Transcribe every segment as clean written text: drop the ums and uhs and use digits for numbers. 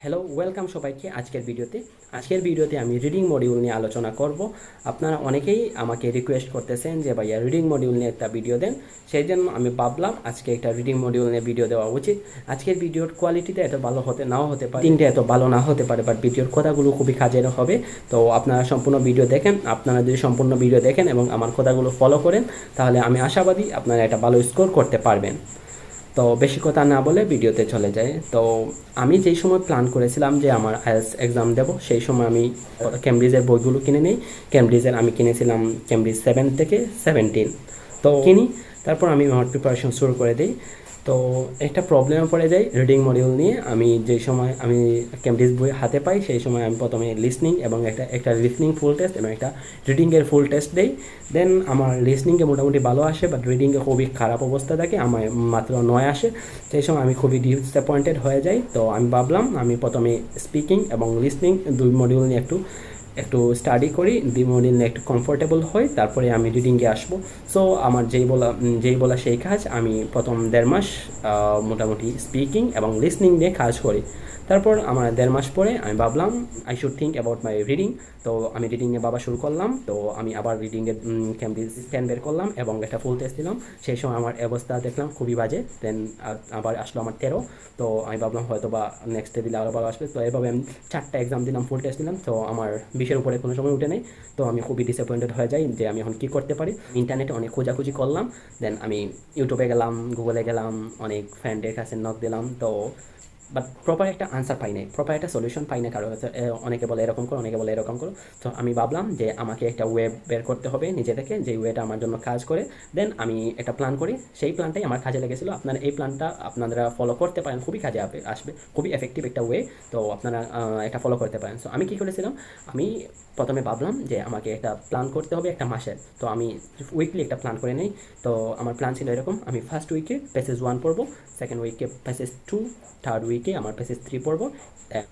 Hello, welcome সবাইকে আজকের ভিডিওতে আমি রিডিং মডিউল নিয়ে আলোচনা করব। আপনারা অনেকেই আমাকে রিকোয়েস্ট করতেছেন যে ভাইয়া রিডিং মডিউল নিয়ে একটা ভিডিও দেন। সেই জন্য আমি ভাবলাম আজকে একটা রিডিং মডিউল নিয়ে ভিডিও দেওয়া উচিত। আজকের ভিডিওর কোয়ালিটিতে এত ভালো নাও হতে পারে, রিডিংটা এত ভালো না হতে পারে, বাট ভিডিওর কথাগুলো খুবই কাজের হবে। তো আপনারা সম্পূর্ণ ভিডিও দেখেন। আপনারা যদি সম্পূর্ণ ভিডিও দেখেন এবং আমার কথাগুলো ফলো করেন, তাহলে আমি আশাবাদী আপনারা একটা ভালো স্কোর করতে পারবেন। তো বেশি কথা না বলে ভিডিওতে চলে যায়। তো আমি যেই সময় প্ল্যান করেছিলাম যে আমার আইএলটিএস এক্সাম দেব, সেই সময় আমি ক্যামব্রিজের বইগুলো কিনে নিই। ক্যামব্রিজের আমি কিনেছিলাম ক্যামব্রিজ 7 থেকে 17, তো কিনি। তারপর আমি আমার প্রিপারেশন শুরু করে দিই। তো একটা প্রবলেমে পড়ে যাই রিডিং মডিউল নিয়ে। আমি যেই সময় আমি ক্যামব্রিজ বই হাতে পাই, সেই সময় আমি প্রথমে লিসনিং এবং একটা লিসনিং ফুল টেস্ট এবং একটা রিডিংয়ের ফুল টেস্ট দিই। দেন আমার লিসনিংয়ে মোটামুটি ভালো আসে, বাট রিডিংয়ে খুবই খারাপ অবস্থা থাকে, আমার মাত্র 9 আসে। সেই সময় আমি খুবই ডিসঅ্যাপয়েন্টেড হয়ে যাই। তো আমি ভাবলাম আমি প্রথমে স্পিকিং এবং লিসনিং দুই মডিউল নিয়ে একটু স্টাডি করি, দুই মডিউল নিয়ে একটু কমফোর্টেবল হই, তারপরে আমি রিডিংয়ে আসবো। সো আমার যেই বলা সেই কাজ, আমি প্রথম 1.5 মাস মোটামুটি স্পিকিং এবং লিসনিং নিয়ে কাজ করি। তারপর আমার 1.5 মাস পরে আমি ভাবলাম I should think about my reading. তো আমি রিডিং নিয়ে ভাবা শুরু করলাম। তো আমি আবার রিডিংয়ের ক্যামব্রিজ 10 বের করলাম এবং একটা ফুল টেস্ট দিলাম। সেই সময় আমার অবস্থা দেখলাম খুবই বাজে। দেন আবার আসলো আমার 13। তো আমি ভাবলাম হয়তো বা নেক্সটে দিলে আরও ভালো আসবে। তো এভাবে আমি 4টা এক্সাম দিলাম, ফুল টেস্ট দিলাম। তো আমার 20-এর উপরে কোনো সময় উঠে নেই। তো আমি খুবই ডিসঅ্যাপয়েন্টেড হয়ে যাই যে আমি এখন কী করতে পারি। ইন্টারনেটে অনেক খোঁজাখুঁজি করলাম। দেন আমি ইউটিউবে গেলাম, গুগলে গেলাম, অনেক ফ্রেন্ডের কাছে নক দিলাম। তো বাট প্রপার একটা আনসার পাই নাই, প্রপার একটা সলিউশন পাই না। কারো কাছে অনেকে বলে এরকম করো, অনেকে বলে এরকম করো। তো আমি ভাবলাম যে আমাকে একটা ওয়েব বের করতে হবে নিজে থেকে, যে ওয়েটা আমার জন্য কাজ করে। দেন আমি একটা প্ল্যান করি, সেই প্ল্যানটাই আমার কাজে লেগেছিলো। আপনারা এই প্ল্যানটা আপনারা ফলো করতে পারেন, খুবই কাজে আসবে, খুবই এফেক্টিভ একটা ওয়ে। তো আপনারা এটা ফলো করতে পারেন। সো আমি কী করেছিলাম, আমি প্রথমে ভাবলাম যে আমাকে একটা প্ল্যান করতে হবে একটা মাসের। তো আমি উইকলি একটা প্ল্যান করে নিই। তো আমার প্ল্যান ছিল এরকম, আমি ফার্স্ট উইকে পেসেজ 1 পড়বো, সেকেন্ড উইকে পেসেজ 2, থার্ড উইকে আমার পেসেজ 3 পড়বো,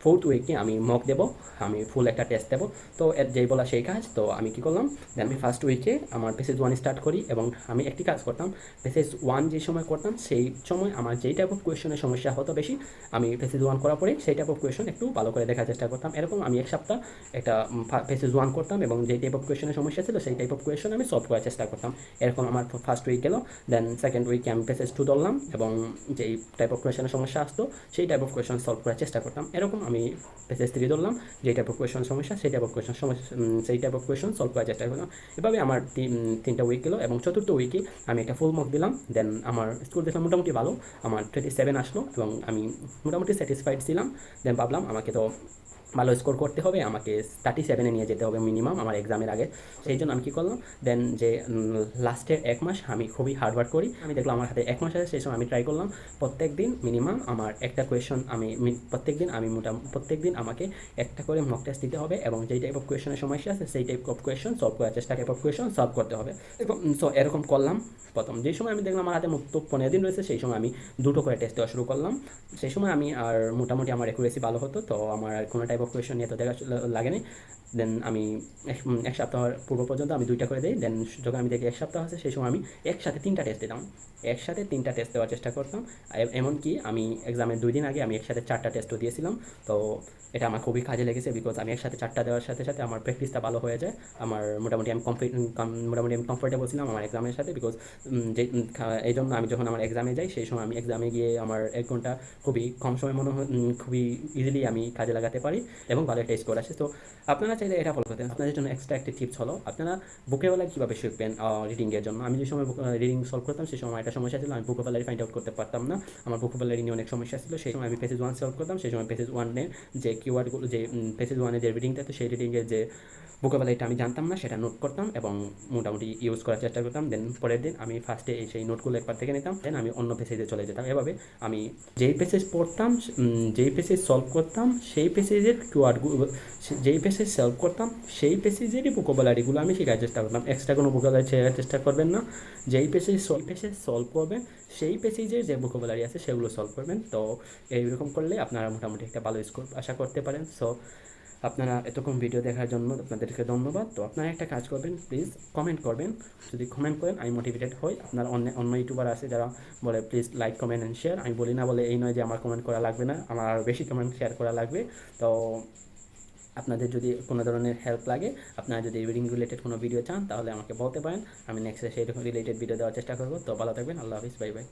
ফোর্থ উইকে আমি মক দেবো, আমি ফুল একটা টেস্ট দেবো। তো যেই বলা সেই কাজ। তো আমি কী করলাম, দেন আমি ফার্স্ট উইকে আমার পেসেজ 1 স্টার্ট করি এবং আমি একটি কাজ করতাম। পেসেজ 1 যে সময় করতাম, সেই সময় আমার যেই টাইপ অফ কোয়েশনের সমস্যা হতো বেশি, আমি পেসেজ 1 করার পরে সেই টাইপ অফ কোয়েশন একটু ভালো করে দেখার চেষ্টা করতাম। এরকম আমি এক সপ্তাহ একটা পেসেজ 1 করতাম এবং যেই টাইপ অফ কোয়েশনের সমস্যা ছিল সেই টাইপ অফ কোয়েশন আমি সলভ করার চেষ্টা করতাম। এরকম আমার ফার্স্ট উইক গেল। দেন সেকেন্ড উইকে আমি পেসেজ 2 ধরলাম এবং যেই টাইপ অফ কোয়েশনের সমস্যা আসতো সেই টাইপ অফ কোয়েশন সলভ করার চেষ্টা করতাম। এরকম আমি পেসেজ 3 ধরলাম, যেই টাইপ অফ কোয়েশন সমস্যা সেই টাইপ অফ কোয়েশন সলভ করার চেষ্টা করলাম। এভাবে আমার 3টা উইক গেল এবং চতুর্থ উইকে আমি একটা ফুল মক দিলাম। দেন আমার স্কোর দেখলাম মোটামুটি ভালো, আমার 27 আসলো এবং আমি মোটামুটি স্যাটিসফাইড ছিলাম। দেন ভাবলাম আমাকে তো ভালো স্কোর করতে হবে, আমাকে 37-এ নিয়ে যেতে হবে মিনিমাম আমার এক্সামের আগে। সেই জন্য আমি কী করলাম, দেন যে লাস্টের 1 মাস আমি খুবই হার্ডওয়ার্ক করি। আমি দেখলাম আমার হাতে 1 মাস আছে, সেই সময় আমি ট্রাই করলাম প্রত্যেক দিন মিনিমাম আমার একটা কোয়েশন প্রত্যেক দিন আমাকে একটা করে মক টেস্ট দিতে হবে এবং যেই টাইপ অফ কোয়েশনের সমস্যা আছে সেই টাইপ অফ কোয়েশন সলভ করার চেষ্টা সলভ করতে হবে। এবং সো এরকম করলাম। প্রথম যেই সময় আমি দেখলাম আমার হাতে মতো 15 দিন রয়েছে, সেই সময় আমি 2টো করে টেস্ট দেওয়া শুরু করলাম। সেই সময় আমি আর মোটামুটি আমার অ্যাকুরেসি ভালো হতো, তো আমার আর কোনো টাইপ অফ কোয়েশন নিয়ে তো দেখা লাগেনি। দেন আমি এক সপ্তাহ পূর্ব পর্যন্ত আমি 2টা করে দিই। দেন যখন আমি দেখি 1 সপ্তাহ আছে, সেই সময় আমি একসাথে 3টা টেস্ট দিতাম, একসাথে 3টা টেস্ট দেওয়ার চেষ্টা করতাম। এমনকি আমি এক্সামের 2 দিন আগে আমি একসাথে 4টা টেস্টও দিয়েছিলাম। তো এটা আমার খুবই কাজে লেগেছে, বিকজ আমি একসাথে 4টা দেওয়ার সাথে সাথে আমার প্র্যাকটিসটা ভালো হয়ে যায়। আমার মোটামুটি আমি কমফোর্টেবল ছিলাম আমার এক্সামের সাথে, বিকজ এই জন্য আমি যখন আমার এক্সামে যাই, সেই সময় আমি এক্সামে গিয়ে আমার 1 ঘন্টা খুবই কম সময় খুবই ইজিলি আমি কাজে লাগাতে পারি এবং ভালো একটা স্কোর আসে। তো আপনারা চাইলে এটা ফলো করতেন। আপনাদের জন্য এক্সট্রা একটা টিপস হলো, আপনারা ভোকাবুলারি কীভাবে শিখবেন রিডিংয়ের জন্য। আমি যে সময় রিডিং সলভ করতাম, সেই সময় একটা সমস্যা ছিল, আমি ভোকাবুলারি ফাইন্ড আউট করতে পারতাম না। আমার ভোকাবুলারি নিয়ে অনেক সমস্যা ছিল। সেই সময় আমি পেসেজ 1 সলভ করতাম, সেই সময় পেসেজ 1-এর যে কিওয়ার্ডগুলো, যে পেসেজ 1-এর যে রিডিংটা, তো সেই রিডিংয়ের যে ভোকাবুলারিটা আমি জানতাম না, সেটা নোট করতাম এবং মোটামুটি ইউজ করার চেষ্টা করতাম। দেন পরের দিন আমি ফার্স্টে সেই নোটগুলো একবার থেকে নিতাম, দেন আমি অন্য পেসেজে চলে যেতাম। এভাবে আমি যেই পেসেজ পড়তাম, যেই পেসেজ সলভ করতাম, সেই পেসেজের ওয়ার্ডগুলো যেই পেজে সলভ করতাম সেই পেজেরই ভোকাবুলারিগুলো আমি শেখার চেষ্টা করতাম। এক্সট্রা কোনো ভোকাবুলারি শেখার চেষ্টা করবেন না। যেই পেজে সলভ করবেন সেই পেজে যে ভোকাবুলারি আছে সেগুলো সলভ করবেন। তো এইরকম করলে আপনারা মোটামুটি একটা ভালো স্কোর আশা করতে পারেন। সো আপনারা এতক্ষণ ভিডিও দেখার জন্য আপনাদেরকে ধন্যবাদ। তো আপনারা একটা কাজ করবেন, প্লিজ কমেন্ট করবেন। যদি কমেন্ট করেন আমি মোটিভেটেড হই। আপনার অন্য ইউটিউবার আছে যারা বলে please like comment and share, আমি বলি না বলে এই নয় যে আমার কমেন্ট করা লাগবে না, আমার আরও বেশি কমেন্ট শেয়ার করা লাগবে। তো আপনাদের যদি কোনো ধরনের হেল্প লাগে, আপনারা যদি রিডিং রিলেটেড কোনো ভিডিও চান তাহলে আমাকে বলতে পারেন, আমি নেক্সটে সেই রকম রিলেটেড ভিডিও দেওয়ার চেষ্টা করবো। তো ভালো থাকবেন, আল্লাহ হাফিজ, বাই বাই।